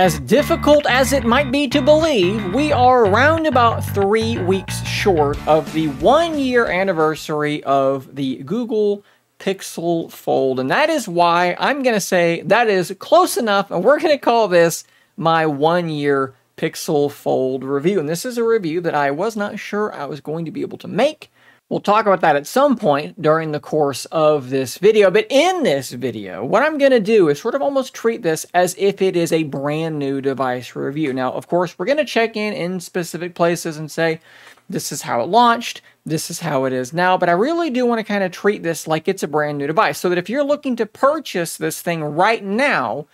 As difficult as it might be to believe, we are around about 3 weeks short of the 1-year anniversary of the Google Pixel Fold. And that is why I'm going to say that is close enough, and we're going to call this my 1-year Pixel Fold review. And this is a review that I was not sure I was going to be able to make. We'll talk about that at some point during the course of this video, but in this video, what I'm going to do is sort of almost treat this as if it is a brand new device review. Now, of course, we're going to check in specific places and say, this is how it launched, this is how it is now, but I really do want to kind of treat this like it's a brand new device, so that if you're looking to purchase this thing right now,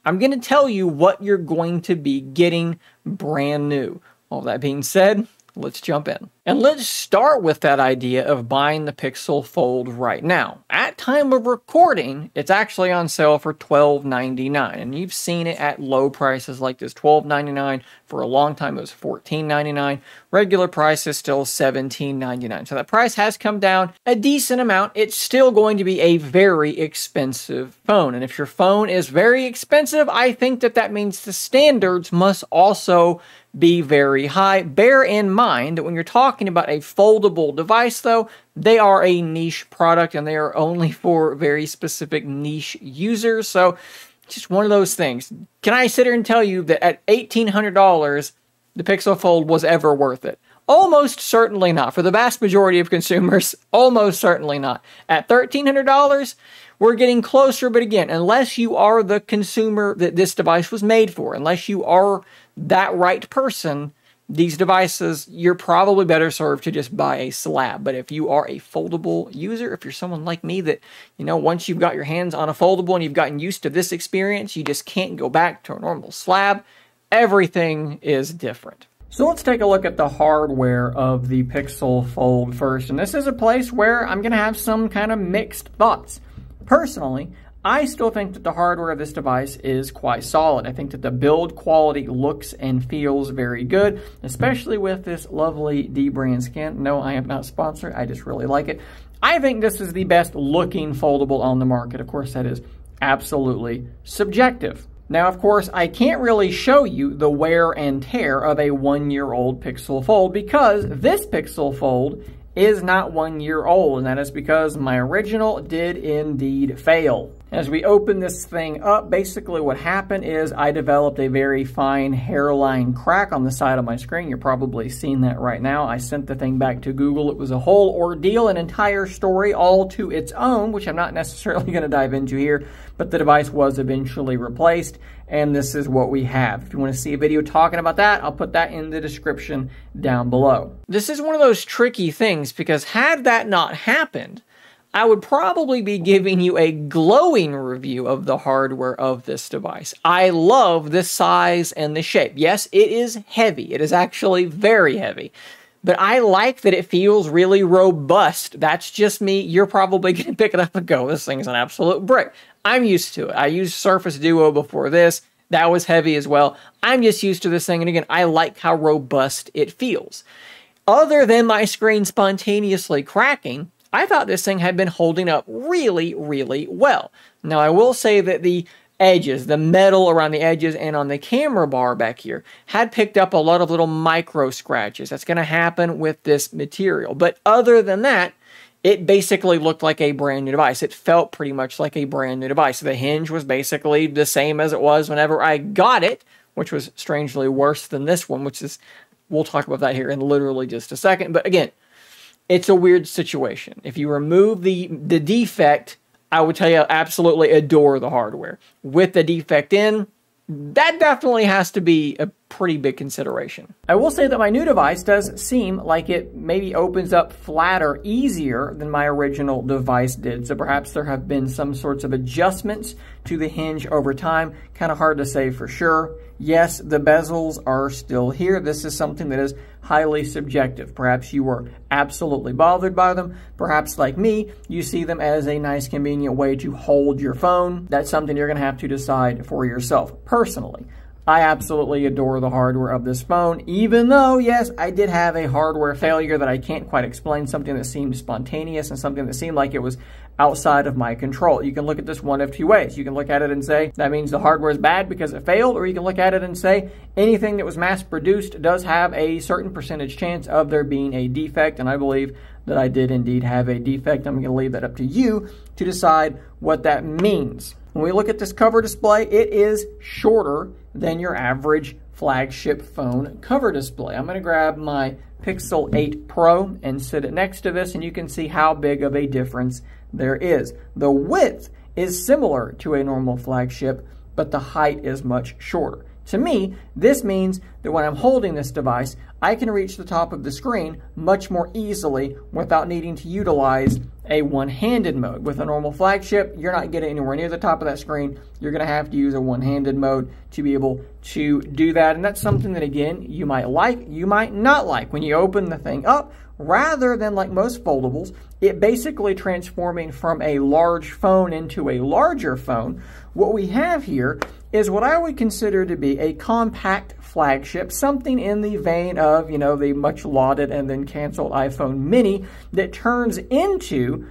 I'm going to tell you what you're going to be getting brand new. All that being said, let's jump in. And let's start with that idea of buying the Pixel Fold right now. At time of recording, it's actually on sale for $12.99, and you've seen it at low prices like this, $12.99. For a long time, it was $14.99. Regular price is still $17.99. So that price has come down a decent amount. It's still going to be a very expensive phone. And if your phone is very expensive, I think that means the standards must also be very high. Bear in mind that when you're talking about a foldable device, though, they are a niche product and they are only for very specific niche users. So just one of those things. Can I sit here and tell you that at $1,800, the Pixel Fold was ever worth it? Almost certainly not. For the vast majority of consumers, almost certainly not. At $1,300, we're getting closer, but again, unless you are the consumer that this device was made for, unless you are that right person, these devices, you're probably better served to just buy a slab. But if you are a foldable user, if you're someone like me that, you know, once you've got your hands on a foldable and you've gotten used to this experience, you just can't go back to a normal slab, everything is different. So let's take a look at the hardware of the Pixel Fold first. And this is a place where I'm going to have some kind of mixed thoughts. Personally, I still think that the hardware of this device is quite solid. I think that the build quality looks and feels very good, especially with this lovely D-brand skin. No, I am not sponsored. I just really like it. I think this is the best looking foldable on the market. Of course, that is absolutely subjective. Now, of course, I can't really show you the wear and tear of a 1-year-old Pixel Fold because this Pixel Fold is not 1 year old, and that is because my original did indeed fail. As we open this thing up, basically what happened is I developed a very fine hairline crack on the side of my screen. You're probably seeing that right now. I sent the thing back to Google. It was a whole ordeal, an entire story all to its own, which I'm not necessarily going to dive into here, but the device was eventually replaced, and this is what we have. If you want to see a video talking about that, I'll put that in the description down below. This is one of those tricky things because had that not happened, I would probably be giving you a glowing review of the hardware of this device. I love the size and the shape. Yes, it is heavy. It is actually very heavy. But I like that it feels really robust. That's just me. You're probably going to pick it up and go, this thing's an absolute brick. I'm used to it. I used Surface Duo before this. That was heavy as well. I'm just used to this thing. And again, I like how robust it feels. Other than my screen spontaneously cracking, I thought this thing had been holding up really, really well. Now, I will say that the edges, the metal around the edges and on the camera bar back here, had picked up a lot of little micro scratches. That's going to happen with this material. But other than that, it basically looked like a brand new device. It felt pretty much like a brand new device. The hinge was basically the same as it was whenever I got it, which was strangely worse than this one, which is, we'll talk about that here in literally just a second. But again, it's a weird situation. If you remove the defect, I would tell you absolutely adore the hardware. With the defect in, that definitely has to be a pretty big consideration. I will say that my new device does seem like it maybe opens up flatter, easier than my original device did. So perhaps there have been some sorts of adjustments to the hinge over time. Kind of hard to say for sure. Yes, the bezels are still here. This is something that is highly subjective. Perhaps you were absolutely bothered by them. Perhaps, like me, you see them as a nice, convenient way to hold your phone. That's something you're going to have to decide for yourself. Personally, I absolutely adore the hardware of this phone, even though, yes, I did have a hardware failure that I can't quite explain, something that seemed spontaneous and something that seemed like it was outside of my control. You can look at this one of two ways. You can look at it and say, that means the hardware is bad because it failed, or you can look at it and say, anything that was mass-produced does have a certain percentage chance of there being a defect, and I believe that I did indeed have a defect. I'm going to leave that up to you to decide what that means. When we look at this cover display, it is shorter than your average flagship phone cover display. I'm going to grab my Pixel 8 Pro and sit it next to this, and you can see how big of a difference there is. The width is similar to a normal flagship, but the height is much shorter. To me, this means that when I'm holding this device, I can reach the top of the screen much more easily without needing to utilize a one-handed mode. With a normal flagship, you're not getting anywhere near the top of that screen. You're going to have to use a one-handed mode to be able to do that. And that's something that, again, you might like, you might not like. When you open the thing up, rather than like most foldables, it basically transforming from a large phone into a larger phone, what we have here is what I would consider to be a compact flagship, something in the vein of, the much lauded and then canceled iPhone mini that turns into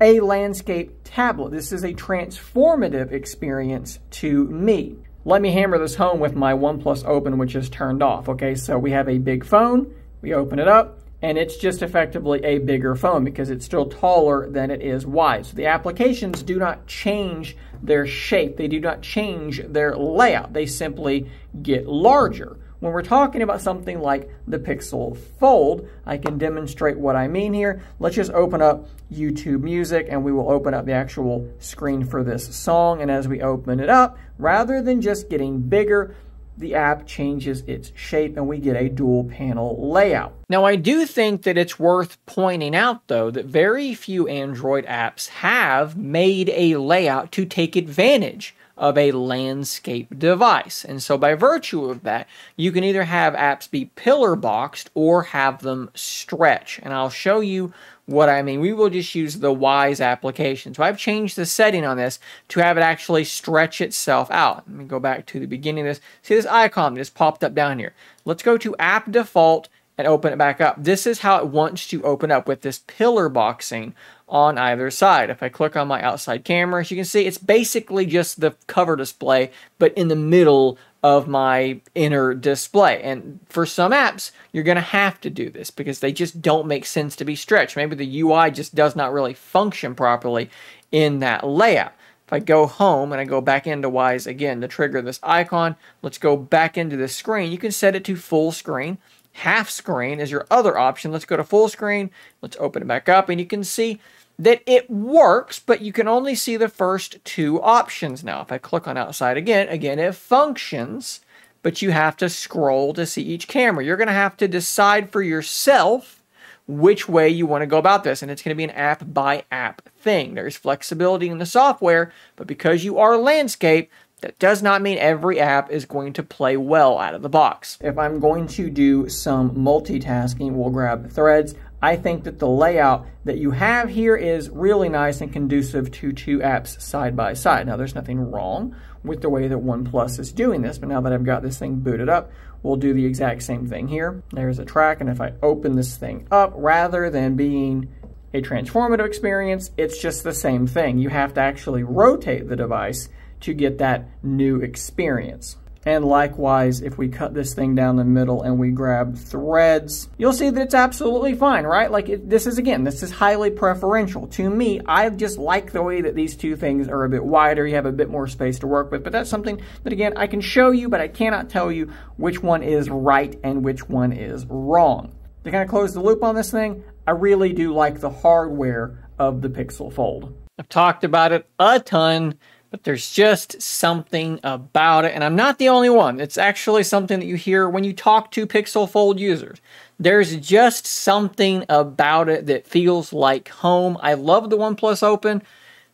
a landscape tablet. This is a transformative experience to me. Let me hammer this home with my OnePlus Open, which is turned off. Okay, so we have a big phone, we open it up, and it's just effectively a bigger phone because it's still taller than it is wide. So the applications do not change their shape. They do not change their layout. They simply get larger. When we're talking about something like the Pixel Fold, I can demonstrate what I mean here. Let's just open up YouTube Music, and we will open up the actual screen for this song. And as we open it up, rather than just getting bigger, the app changes its shape and we get a dual panel layout. Now, I do think that it's worth pointing out, though, that very few Android apps have made a layout to take advantage of a landscape device. And so by virtue of that, you can either have apps be pillar boxed or have them stretch. And I'll show you what I mean. We will just use the Wise application. So I've changed the setting on this to have it actually stretch itself out. Let me go back to the beginning of this. See this icon that just popped up down here. Let's go to App Default and open it back up. This is how it wants to open up with this pillar boxing on either side. If I click on my outside camera, as you can see, it's basically just the cover display, but in the middle of my inner display. And for some apps, you're going to have to do this because they just don't make sense to be stretched. Maybe the UI just does not really function properly in that layout. If I go home and I go back into Wise again to trigger this icon, let's go back into the screen. You can set it to full screen. Half screen is your other option. Let's go to full screen. Let's open it back up, and you can see that it works, but you can only see the first two options now. If I click on outside again, it functions, but you have to scroll to see each camera. You're going to have to decide for yourself which way you want to go about this, and it's going to be an app-by-app thing. There's flexibility in the software, but because you are landscape, that does not mean every app is going to play well out of the box. If I'm going to do some multitasking, we'll grab Threads. I think that the layout that you have here is really nice and conducive to two apps side by side. Now, there's nothing wrong with the way that OnePlus is doing this, but now that I've got this thing booted up, we'll do the exact same thing here. There's a track, and if I open this thing up, rather than being a transformative experience, it's just the same thing. You have to actually rotate the device to get that new experience. And likewise, if we cut this thing down the middle and we grab Threads, you'll see that it's absolutely fine, right? Like this is highly preferential. To me, I just like the way that these two things are a bit wider. You have a bit more space to work with, but that's something that, again, I can show you, but I cannot tell you which one is right and which one is wrong. To kind of close the loop on this thing, I really do like the hardware of the Pixel Fold. I've talked about it a ton, but there's just something about it, and I'm not the only one. It's actually something that you hear when you talk to Pixel Fold users. There's just something about it that feels like home. I love the OnePlus Open,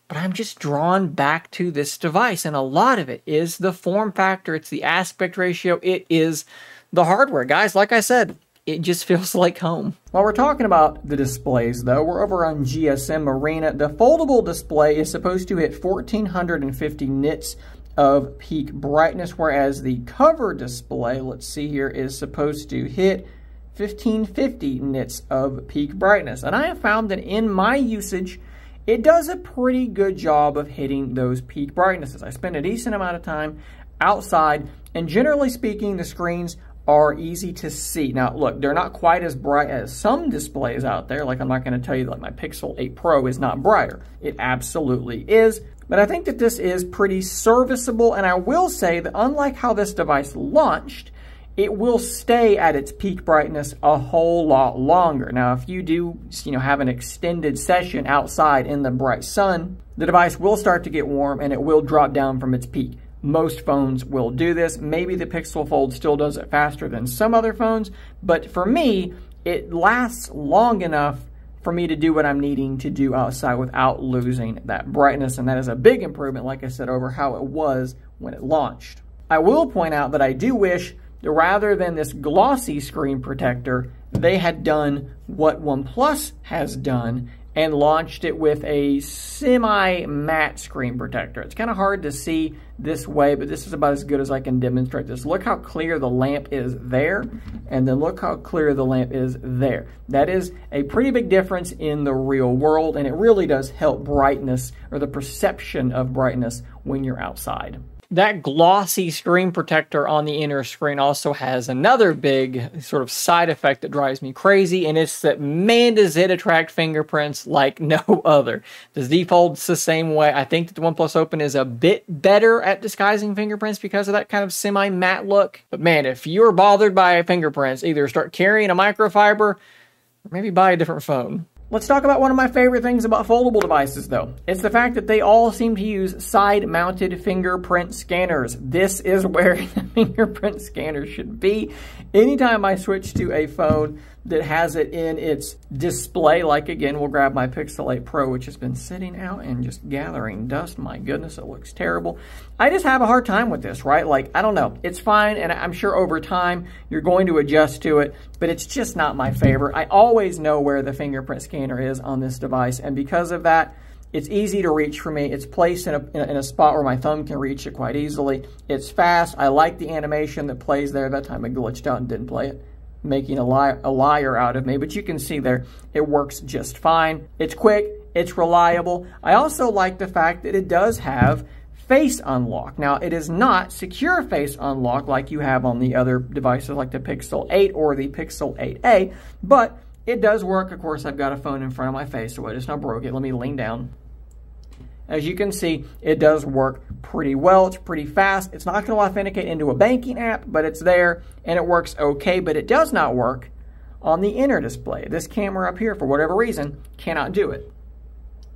but I'm just drawn back to this device, and a lot of it is the form factor. It's the aspect ratio. It is the hardware. Guys, like I said, it just feels like home. While we're talking about the displays, though, we're over on GSM Arena. The foldable display is supposed to hit 1450 nits of peak brightness, whereas the cover display, let's see here, is supposed to hit 1550 nits of peak brightness. And I have found that in my usage, it does a pretty good job of hitting those peak brightnesses. I spend a decent amount of time outside, and generally speaking, the screens are easy to see. Now, look, they're not quite as bright as some displays out there. Like, I'm not going to tell you that my Pixel 8 Pro is not brighter. It absolutely is. But I think that this is pretty serviceable, and I will say that unlike how this device launched, it will stay at its peak brightness a whole lot longer. Now, if you do, have an extended session outside in the bright sun, the device will start to get warm and it will drop down from its peak. Most phones will do this. Maybe the Pixel Fold still does it faster than some other phones, but for me, it lasts long enough for me to do what I'm needing to do outside without losing that brightness, and that is a big improvement, like I said, over how it was when it launched. I will point out that I do wish that rather than this glossy screen protector, they had done what OnePlus has done and launched it with a semi-matte screen protector. It's kind of hard to see this way, but this is about as good as I can demonstrate this. Look how clear the lamp is there, and then look how clear the lamp is there. That is a pretty big difference in the real world, and it really does help brightness, or the perception of brightness, when you're outside. That glossy screen protector on the inner screen also has another big sort of side effect that drives me crazy, and it's that, man, does it attract fingerprints like no other. The Z Fold's the same way. I think that the OnePlus Open is a bit better at disguising fingerprints because of that kind of semi-matte look. But man, if you're bothered by fingerprints, either start carrying a microfiber or maybe buy a different phone. Let's talk about one of my favorite things about foldable devices, though. It's the fact that they all seem to use side-mounted fingerprint scanners. This is where the fingerprint scanner should be. Anytime I switch to a phone that has it in its display, like, again, we'll grab my Pixel 8 Pro, which has been sitting out and just gathering dust. My goodness, it looks terrible. I just have a hard time with this, right? Like, I don't know. It's fine, and I'm sure over time you're going to adjust to it, but it's just not my favorite. I always know where the fingerprint scanner is on this device, and because of that, it's easy to reach for me. It's placed in a spot where my thumb can reach it quite easily. It's fast. I like the animation that plays there. That time I glitched out and didn't play it, making a liar out of me, but you can see there, it works just fine. It's quick, it's reliable. I also like the fact that it does have face unlock. Now, it is not secure face unlock like you have on the other devices like the Pixel 8 or the Pixel 8a, but it does work. Of course, I've got a phone in front of my face, so I just now broke it. Let me lean down. As you can see, it does work pretty well. It's pretty fast. It's not going to authenticate into a banking app, but it's there, and it works okay, but it does not work on the inner display. This camera up here, for whatever reason, cannot do it.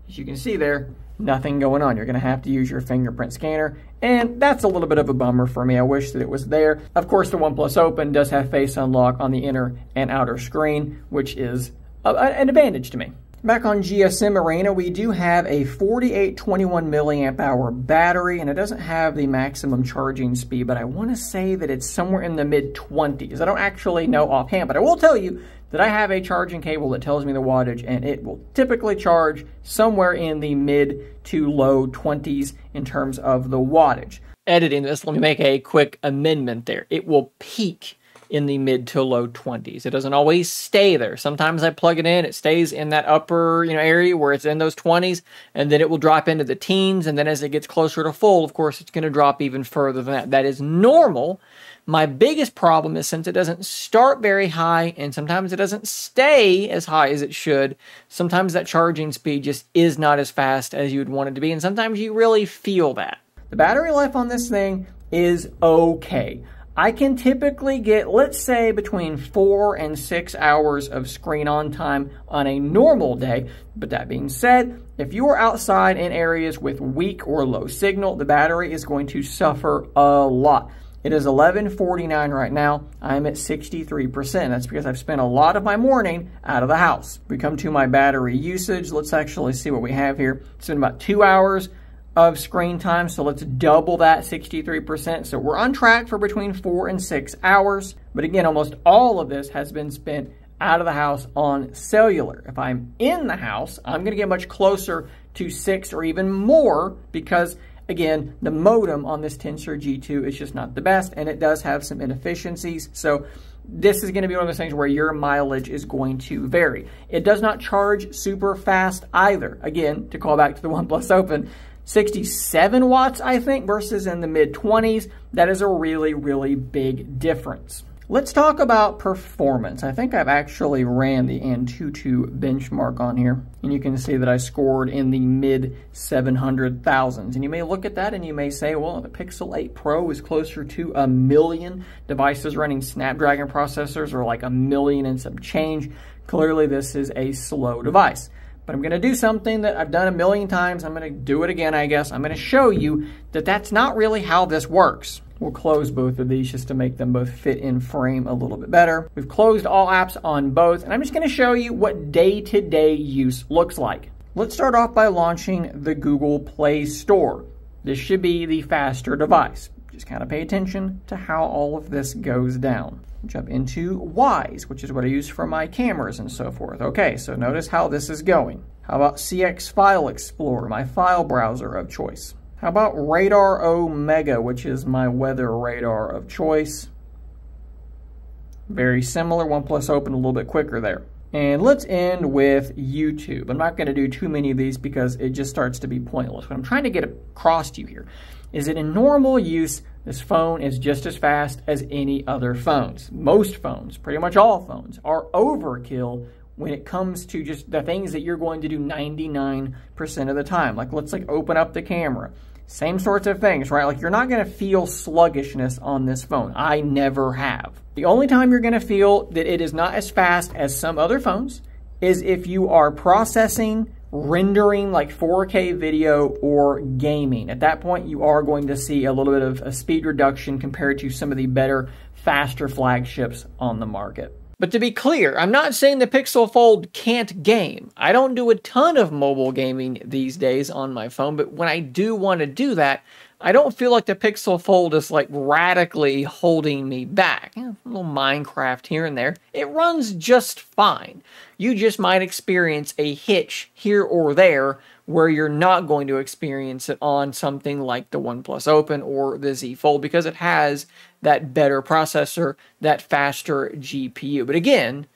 As you can see there, nothing going on. You're going to have to use your fingerprint scanner, and that's a little bit of a bummer for me. I wish that it was there. Of course, the OnePlus Open does have face unlock on the inner and outer screen, which is an advantage to me. Back on GSM Arena, we do have a 4821 milliamp hour battery, and it doesn't have the maximum charging speed, but I want to say that it's somewhere in the mid-20s. I don't actually know offhand, but I will tell you that I have a charging cable that tells me the wattage, and it will typically charge somewhere in the mid to low 20s in terms of the wattage. Editing this, let me make a quick amendment there. It will peak in the mid to low 20s. It doesn't always stay there. Sometimes I plug it in, it stays in that upper area where it's in those 20s, and then it will drop into the teens, and then as it gets closer to full, of course, it's going to drop even further than that. That is normal. My biggest problem is since it doesn't start very high, and sometimes it doesn't stay as high as it should, sometimes that charging speed just is not as fast as you would want it to be, and sometimes you really feel that. The battery life on this thing is okay. I can typically get, let's say, between 4 and 6 hours of screen on time on a normal day. But that being said, if you are outside in areas with weak or low signal, the battery is going to suffer a lot. It is 11:49 right now. I'm at 63%. That's because I've spent a lot of my morning out of the house. We come to my battery usage. Let's actually see what we have here. It's been about 2 hours of screen time, so let's double that 63%. So we're on track for between 4 and 6 hours. But again, almost all of this has been spent out of the house on cellular. If I'm in the house, I'm going to get much closer to 6 or even more because Again, the modem on this Tensor G2 is just not the best, and it does have some inefficiencies. So this is going to be one of those things where your mileage is going to vary. It does not charge super fast either. Again, to call back to the OnePlus Open, 67 watts, I think, versus in the mid-20s. That is a really, really big difference. Let's talk about performance. I think I've actually ran the Antutu benchmark on here, and you can see that I scored in the mid-700,000s. And you may look at that and you may say, well, the Pixel 8 Pro is closer to 1 million devices running Snapdragon processors, or like 1 million and some change. Clearly, this is a slow device. But I'm going to do something that I've done 1 million times. I'm going to do it again, I guess. I'm going to show you that that's not really how this works. We'll close both of these just to make them both fit in frame a little bit better. We've closed all apps on both, and I'm just going to show you what day-to-day use looks like. Let's start off by launching the Google Play Store. This should be the faster device. Just kind of pay attention to how all of this goes down. Jump into Wise, which is what I use for my cameras and so forth. Okay, so notice how this is going. How about CX File Explorer, my file browser of choice? How about Radar Omega, which is my weather radar of choice? Very similar. OnePlus Open a little bit quicker there. And let's end with YouTube. I'm not going to do too many of these because it just starts to be pointless. What I'm trying to get across to you here is that in normal use, this phone is just as fast as any other phones. Most phones, pretty much all phones, are overkill when it comes to just the things that you're going to do 99% of the time. Like, let's open up the camera. Same sorts of things, right? Like, you're not going to feel sluggishness on this phone. I never have. The only time you're going to feel that it is not as fast as some other phones is if you are processing, rendering like 4K video or gaming. At that point, you are going to see a little bit of a speed reduction compared to some of the better, faster flagships on the market. But to be clear, I'm not saying the Pixel Fold can't game. I don't do a ton of mobile gaming these days on my phone, but when I do want to do that, I don't feel like the Pixel Fold is like radically holding me back. A little Minecraft here and there. It runs just fine. You just might experience a hitch here or there where you're not going to experience it on something like the OnePlus Open or the Z Fold because it has that better processor, that faster GPU. But again,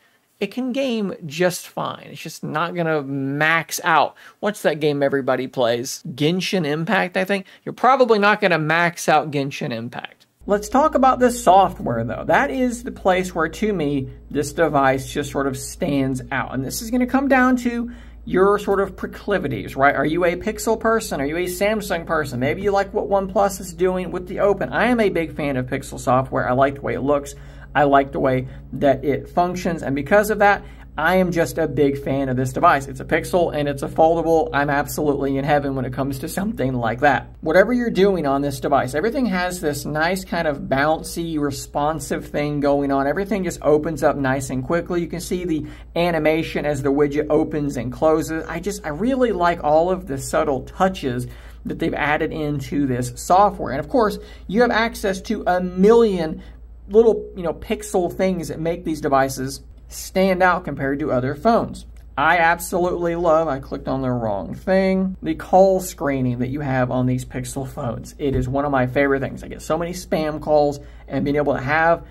it can game just fine. It's just not going to max out. What's that game everybody plays? Genshin Impact, I think? You're probably not going to max out Genshin Impact. Let's talk about the software, though. That is the place where, to me, this device just sort of stands out. And this is going to come down to your sort of proclivities, right? Are you a Pixel person? Are you a Samsung person? Maybe you like what OnePlus is doing with the Open. I am a big fan of Pixel software. I like the way it looks. I like the way that it functions. And because of that, I am just a big fan of this device. It's a Pixel and it's a foldable. I'm absolutely in heaven when it comes to something like that. Whatever you're doing on this device, everything has this nice kind of bouncy, responsive thing going on. Everything just opens up nice and quickly. You can see the animation as the widget opens and closes. I really like all of the subtle touches that they've added into this software. And of course, you have access to 1 million little, pixel things that make these devices stand out compared to other phones. I absolutely love, I clicked on the wrong thing, the call screening that you have on these Pixel phones. It is one of my favorite things. I get so many spam calls, and being able to have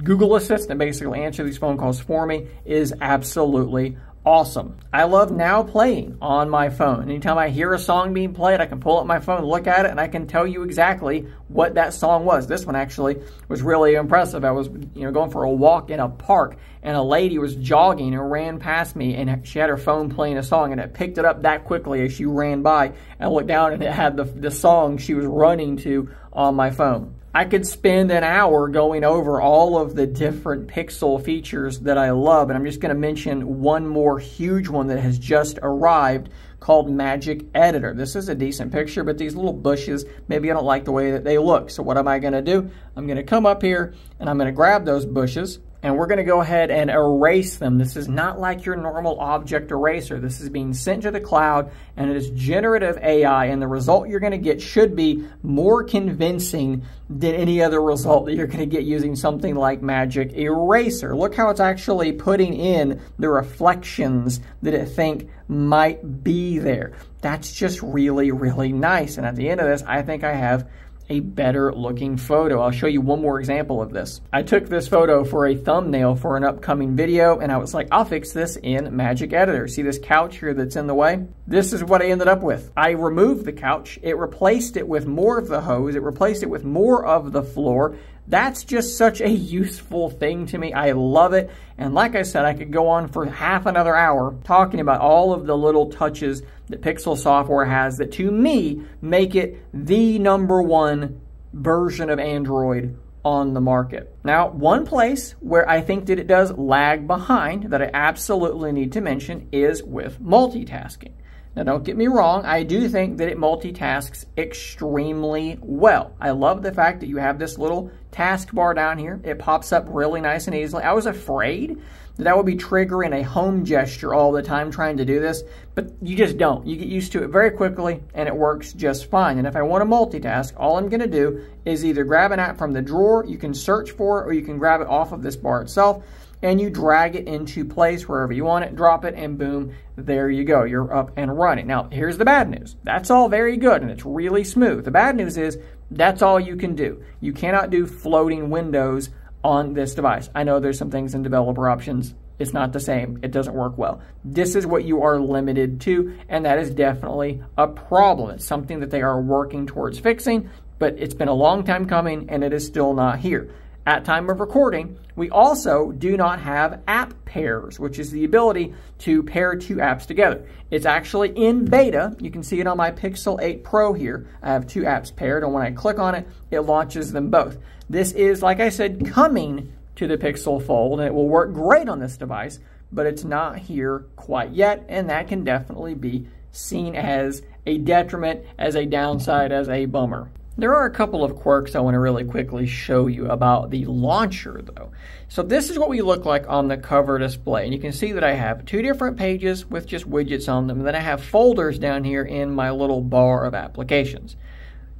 Google Assistant basically answer these phone calls for me is absolutely awesome. I love Now Playing on my phone. Anytime I hear a song being played, I can pull up my phone, look at it, and I can tell you exactly what that song was. This one actually was really impressive. I was, going for a walk in a park, and a lady was jogging and ran past me, and she had her phone playing a song, and it picked it up that quickly as she ran by. And I looked down, and it had the song she was running to on my phone. I could spend an hour going over all of the different Pixel features that I love, and I'm just going to mention one more huge one that has just arrived called Magic Editor. This is a decent picture, but these little bushes, maybe I don't like the way that they look. So what am I going to do? I'm going to come up here, and I'm going to grab those bushes, and we're going to go ahead and erase them. This is not like your normal object eraser. This is being sent to the cloud, and it is generative AI, and the result you're going to get should be more convincing than any other result that you're going to get using something like Magic Eraser. Look how it's actually putting in the reflections that it think might be there. That's just really, really nice. And at the end of this, I think I have a better looking photo. I'll show you one more example of this. I took this photo for a thumbnail for an upcoming video, and I was like, I'll fix this in Magic Editor. See this couch here that's in the way? This is what I ended up with. I removed the couch, it replaced it with more of the hose, it replaced it with more of the floor. That's just such a useful thing to me. I love it. And like I said, I could go on for half another hour talking about all of the little touches that Pixel software has that, to me, make it the #1 version of Android on the market. Now, one place where I think that it does lag behind that I absolutely need to mention is with multitasking. Now, don't get me wrong, I do think that it multitasks extremely well. I love the fact that you have this little taskbar down here. It pops up really nice and easily. I was afraid that I would be triggering a home gesture all the time trying to do this, but you just don't. You get used to it very quickly, and it works just fine. And if I want to multitask, all I'm going to do is either grab an app from the drawer, you can search for it, or you can grab it off of this bar itself, and you drag it into place wherever you want it, drop it, and boom, there you go. You're up and running. Now, here's the bad news. That's all very good, and it's really smooth. The bad news is that's all you can do. You cannot do floating windows on this device. I know there's some things in developer options. It's not the same. It doesn't work well. This is what you are limited to, and that is definitely a problem. It's something that they are working towards fixing, but it's been a long time coming, and it is still not here. At time of recording, we also do not have app pairs, which is the ability to pair two apps together. It's actually in beta. You can see it on my Pixel 8 Pro here. I have two apps paired, and when I click on it, it launches them both. This is, like I said, coming to the Pixel Fold, and it will work great on this device, but it's not here quite yet, and that can definitely be seen as a detriment, as a downside, as a bummer. There are a couple of quirks I want to really quickly show you about the launcher, though. So this is what we look like on the cover display, and you can see that I have two different pages with just widgets on them, and then I have folders down here in my little bar of applications.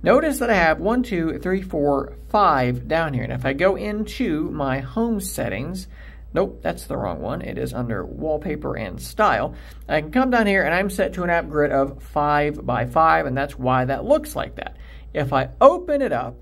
Notice that I have 1, 2, 3, 4, 5 down here, and if I go into my home settings, nope, that's the wrong one. It is under wallpaper and style. I can come down here and I'm set to an app grid of 5 by 5, and that's why that looks like that. If I open it up,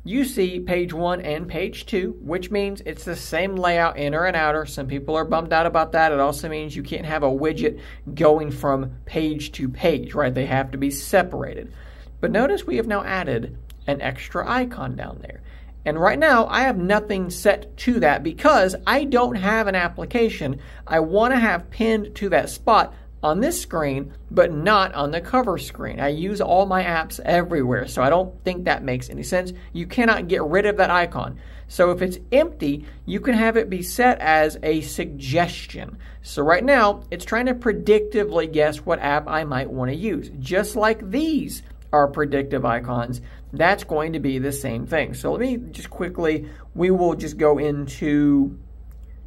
you see page 1 and page 2, which means it's the same layout, inner and outer. Some people are bummed out about that. It also means you can't have a widget going from page to page, right? They have to be separated. But notice we have now added an extra icon down there. And right now, I have nothing set to that because I don't have an application I want to have pinned to that spot on this screen, but not on the cover screen. I use all my apps everywhere, so I don't think that makes any sense. You cannot get rid of that icon. So if it's empty, you can have it be set as a suggestion. So right now, it's trying to predictively guess what app I might want to use. Just like these are predictive icons, that's going to be the same thing. So let me just quickly, we will just go into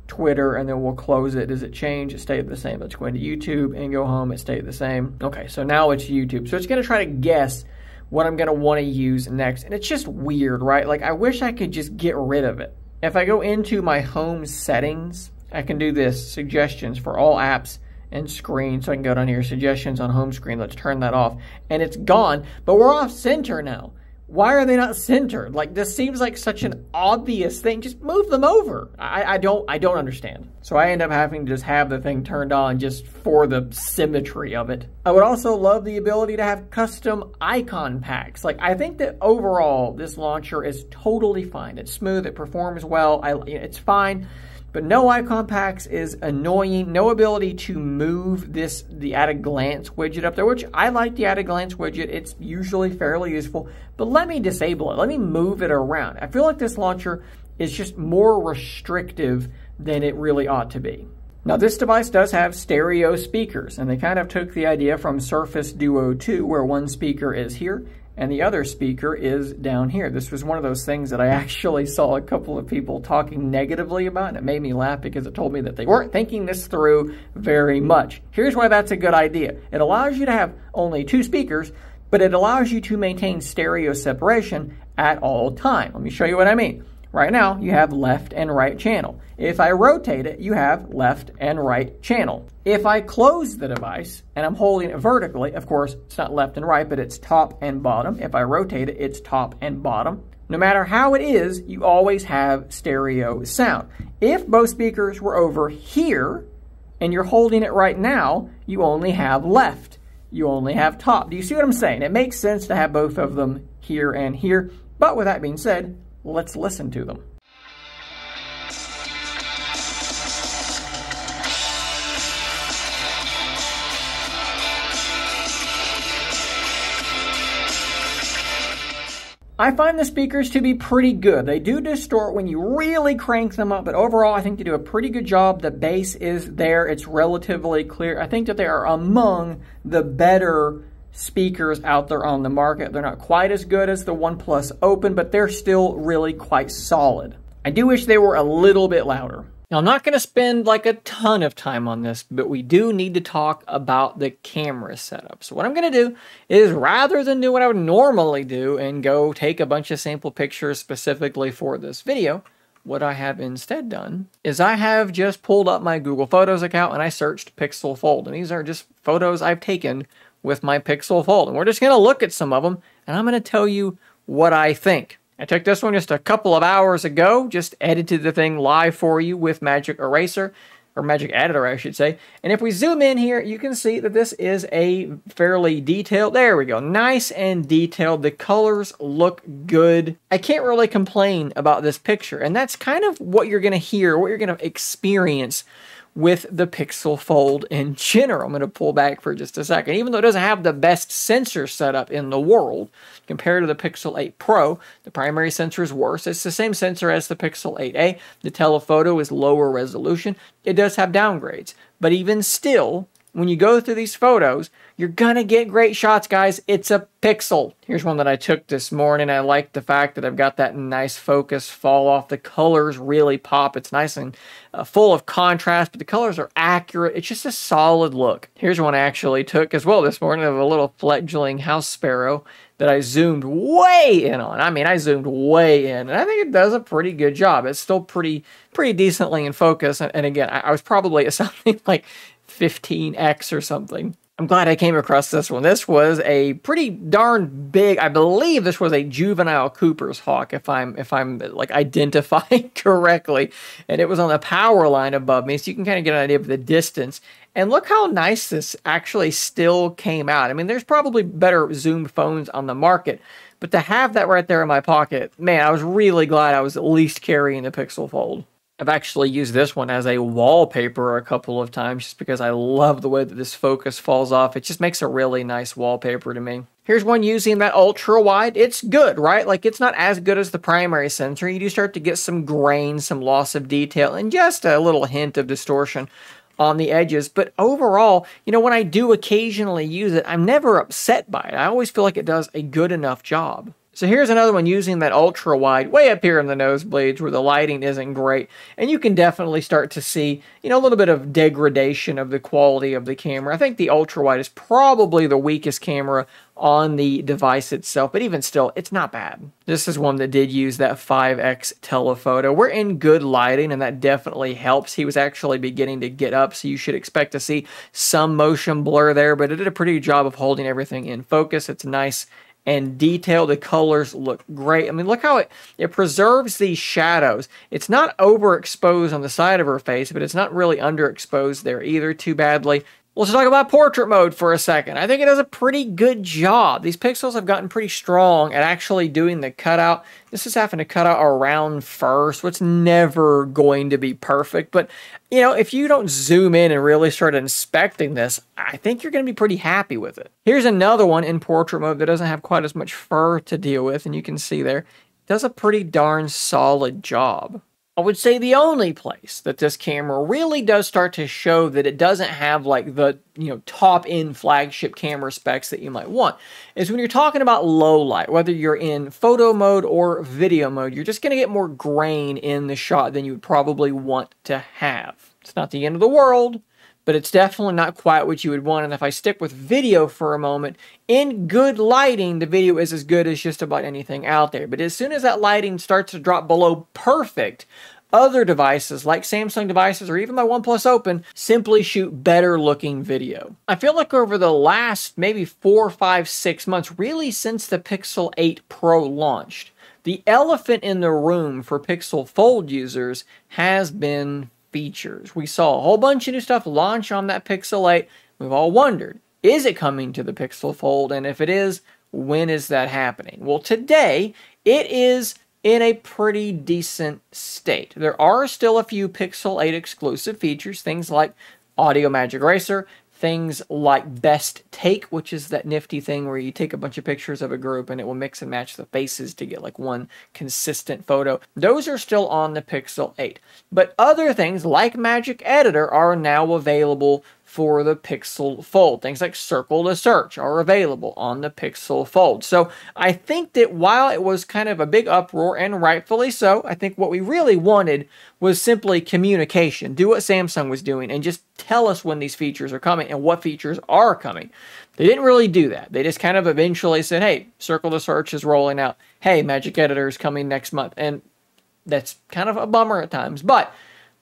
Twitter and then we'll close it. Does it change? It stayed the same. Let's go into YouTube and go home. It stayed the same. Okay, so now it's YouTube. So it's going to try to guess what I'm going to want to use next. And it's just weird, right? Like, I wish I could just get rid of it. If I go into my home settings, I can do this, suggestions for all apps and screen. So I can go down here, suggestions on home screen. Let's turn that off. And it's gone, but we're off center now. Why are they not centered? Like, this seems like such an obvious thing. Just move them over. I don't understand. So I end up having to just have the thing turned on just for the symmetry of it. I would also love the ability to have custom icon packs. Like, I think that overall, this launcher is totally fine. It's smooth. It performs well. It's fine. But no icon packs is annoying. No ability to move the at-a-glance widget up there, which I like the at-a-glance widget. It's usually fairly useful. But let me disable it. Let me move it around. I feel like this launcher is just more restrictive than it really ought to be. Now, this device does have stereo speakers, and they kind of took the idea from Surface Duo 2, where one speaker is here and the other speaker is down here. This was one of those things that I actually saw a couple of people talking negatively about, and it made me laugh because it told me that they weren't thinking this through very much. Here's why that's a good idea. It allows you to have only 2 speakers, but it allows you to maintain stereo separation at all time. Let me show you what I mean. Right now, you have left and right channel. If I rotate it, you have left and right channel. If I close the device and I'm holding it vertically, of course, it's not left and right, but it's top and bottom. If I rotate it, it's top and bottom. No matter how it is, you always have stereo sound. If both speakers were over here and you're holding it right now, you only have left. You only have top. Do you see what I'm saying? It makes sense to have both of them here and here. But with that being said, let's listen to them. I find the speakers to be pretty good. They do distort when you really crank them up, but overall I think they do a pretty good job. The bass is there. It's relatively clear. I think that they are among the better speakers out there on the market. They're not quite as good as the OnePlus Open, but they're still really quite solid. I do wish they were a little bit louder. Now, I'm not going to spend like a ton of time on this, but we do need to talk about the camera setup. So what I'm going to do is, rather than do what I would normally do and go take a bunch of sample pictures specifically for this video, what I have instead done is I have just pulled up my Google Photos account and I searched Pixel Fold. And these are just photos I've taken with my Pixel Fold. And we're just going to look at some of them and I'm going to tell you what I think. I took this one just a couple of hours ago, just edited the thing live for you with Magic Eraser, or Magic Editor, I should say. And if we zoom in here, you can see that this is a fairly detailed, there we go, nice and detailed. The colors look good. I can't really complain about this picture. And that's kind of what you're going to hear, what you're going to experience with the Pixel Fold in general. I'm going to pull back for just a second. Even though it doesn't have the best sensor setup in the world, compared to the Pixel 8 Pro, the primary sensor is worse. It's the same sensor as the Pixel 8a. The telephoto is lower resolution. It does have downgrades. But even still, when you go through these photos, you're going to get great shots, guys. It's a Pixel. Here's one that I took this morning. I like the fact that I've got that nice focus fall off. The colors really pop. It's nice and full of contrast, but the colors are accurate. It's just a solid look. Here's one I actually took as well this morning of a little fledgling house sparrow that I zoomed way in on. I mean, I zoomed way in, and I think it does a pretty good job. It's still pretty decently in focus. And again, I was probably at something like 15x or something. I'm glad I came across this one. This was a pretty darn big, I believe this was a juvenile Cooper's hawk, if I'm like identifying correctly. And it was on the power line above me, so you can kind of get an idea of the distance. And look how nice this actually still came out. I mean, there's probably better zoomed phones on the market, but to have that right there in my pocket, man, I was really glad I was at least carrying the Pixel Fold. I've actually used this one as a wallpaper a couple of times just because I love the way that this focus falls off. It just makes a really nice wallpaper to me. Here's one using that ultra wide. It's good, right? Like, it's not as good as the primary sensor. You do start to get some grain, some loss of detail, and just a little hint of distortion on the edges. But overall, you know, when I do occasionally use it, I'm never upset by it. I always feel like it does a good enough job. So here's another one using that ultra wide way up here in the nosebleeds where the lighting isn't great. And you can definitely start to see, you know, a little bit of degradation of the quality of the camera. I think the ultra wide is probably the weakest camera on the device itself, but even still, it's not bad. This is one that did use that 5x telephoto. We're in good lighting, and that definitely helps. He was actually beginning to get up, so you should expect to see some motion blur there, but it did a pretty good job of holding everything in focus. It's nice and detailed. The colors look great. I mean, look how it preserves these shadows. It's not overexposed on the side of her face, but it's not really underexposed there either too badly. Let's talk about portrait mode for a second. I think it does a pretty good job. These pixels have gotten pretty strong at actually doing the cutout. This is having to cut out around first, which is never going to be perfect. But, you know, if you don't zoom in and really start inspecting this, I think you're going to be pretty happy with it. Here's another one in portrait mode that doesn't have quite as much fur to deal with, and you can see there, it does a pretty darn solid job. I would say the only place that this camera really does start to show that it doesn't have like the, top-end flagship camera specs that you might want is when you're talking about low light, whether you're in photo mode or video mode, you're just going to get more grain in the shot than you would probably want to have. It's not the end of the world, but it's definitely not quite what you would want. And if I stick with video for a moment, in good lighting, the video is as good as just about anything out there. But as soon as that lighting starts to drop below perfect, other devices like Samsung devices or even my OnePlus Open simply shoot better looking video. I feel like over the last maybe 4, 5, 6 months, really since the Pixel 8 Pro launched, the elephant in the room for Pixel Fold users has been features. We saw a whole bunch of new stuff launch on that Pixel 8. We've all wondered, is it coming to the Pixel Fold? And if it is, when is that happening? Well, today it is in a pretty decent state. There are still a few Pixel 8 exclusive features, things like Audio Magic Eraser, things like Best Take, which is that nifty thing where you take a bunch of pictures of a group and it will mix and match the faces to get like one consistent photo. Those are still on the Pixel 8. But other things like Magic Editor are now available for the Pixel Fold. Things like Circle to Search are available on the Pixel Fold. So I think that while it was kind of a big uproar, and rightfully so, I think what we really wanted was simply communication. Do what Samsung was doing and just tell us when these features are coming and what features are coming. They didn't really do that. They just kind of eventually said, hey, Circle to Search is rolling out. Hey, Magic Editor is coming next month. And that's kind of a bummer at times. But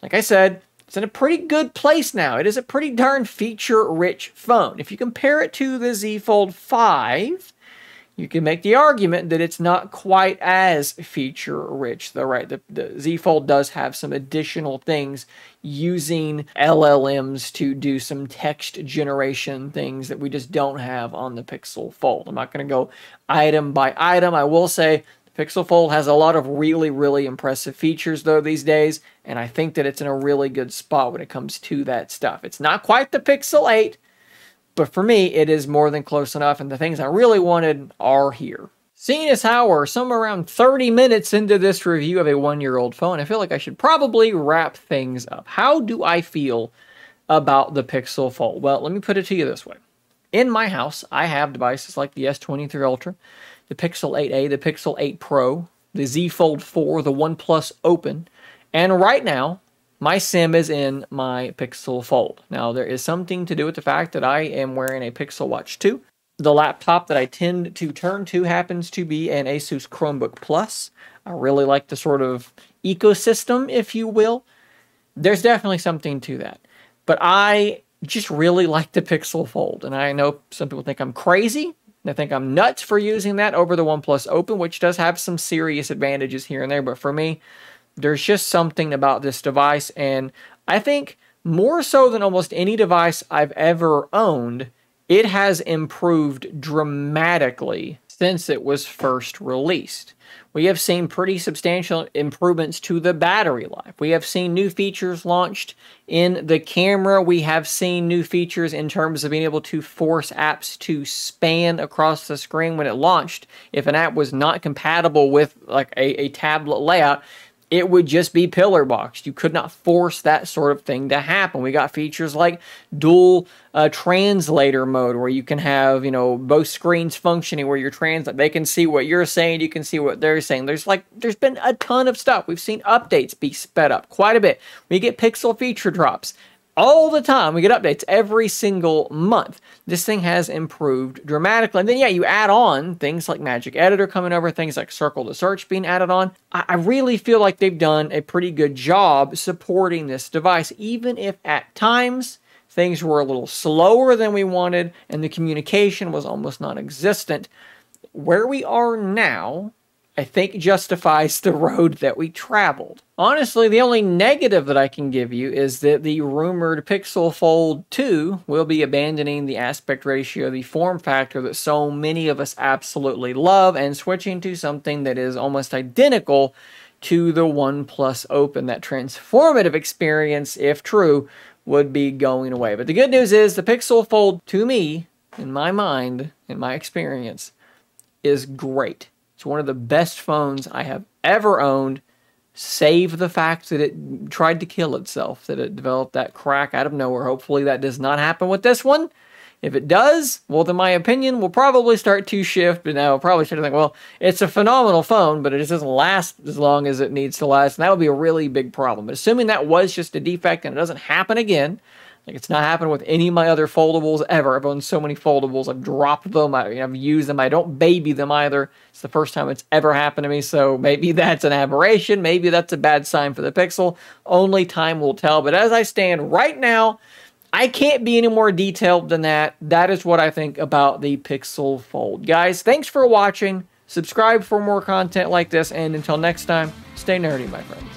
like I said, it's in a pretty good place now. It is a pretty darn feature-rich phone. If you compare it to the Z Fold 5, you can make the argument that it's not quite as feature-rich, though, right? The Z Fold does have some additional things using LLMs to do some text generation things that we just don't have on the Pixel Fold. I'm not going to go item by item. I will say Pixel Fold has a lot of really, really impressive features, though, these days, and I think that it's in a really good spot when it comes to that stuff. It's not quite the Pixel 8, but for me, it is more than close enough, and the things I really wanted are here. Seeing as how we're somewhere around 30 minutes into this review of a one-year-old phone, I feel like I should probably wrap things up. How do I feel about the Pixel Fold? Well, let me put it to you this way. In my house, I have devices like the S23 Ultra, the Pixel 8a, the Pixel 8 Pro, the Z Fold 4, the OnePlus Open, and right now, my SIM is in my Pixel Fold. Now, there is something to do with the fact that I am wearing a Pixel Watch 2. The laptop that I tend to turn to happens to be an Asus Chromebook Plus. I really like the sort of ecosystem, if you will. There's definitely something to that. But I just really like the Pixel Fold, and I know some people think I'm crazy. I think I'm nuts for using that over the OnePlus Open, which does have some serious advantages here and there. But for me, there's just something about this device. And I think more so than almost any device I've ever owned, it has improved dramatically since it was first released. We have seen pretty substantial improvements to the battery life. We have seen new features launched in the camera. We have seen new features in terms of being able to force apps to span across the screen when it launched. If an app was not compatible with like a tablet layout, it would just be pillar boxed. You could not force that sort of thing to happen. We got features like dual translator mode, where you can have, both screens functioning, where you're they can see what you're saying, you can see what they're saying. There's been a ton of stuff. We've seen updates be sped up quite a bit. We get pixel feature drops all the time. We get updates every single month. This thing has improved dramatically. And then, yeah, you add on things like Magic Editor coming over, things like Circle to Search being added on. I really feel like they've done a pretty good job supporting this device, even if at times things were a little slower than we wanted and the communication was almost non-existent. Where we are now, I think, justifies the road that we traveled. Honestly, the only negative that I can give you is that the rumored Pixel Fold 2 will be abandoning the aspect ratio, the form factor that so many of us absolutely love, and switching to something that is almost identical to the OnePlus Open. That transformative experience, if true, would be going away. But the good news is the Pixel Fold, to me, in my mind, in my experience, is great. It's one of the best phones I have ever owned save the fact that it tried to kill itself, that it developed that crack out of nowhere. Hopefully that does not happen with this one. If it does, well, then my opinion will probably start to shift, and I'll probably start to think, well, it's a phenomenal phone, but it just doesn't last as long as it needs to last, and that would be a really big problem. But assuming that was just a defect and it doesn't happen again, like it's not happened with any of my other foldables ever. I've owned so many foldables. I've dropped them. I've used them. I don't baby them either. It's the first time it's ever happened to me, so maybe that's an aberration. Maybe that's a bad sign for the Pixel. Only time will tell. But as I stand right now, I can't be any more detailed than that. That is what I think about the Pixel Fold. Guys, thanks for watching. Subscribe for more content like this, and until next time, stay nerdy, my friends.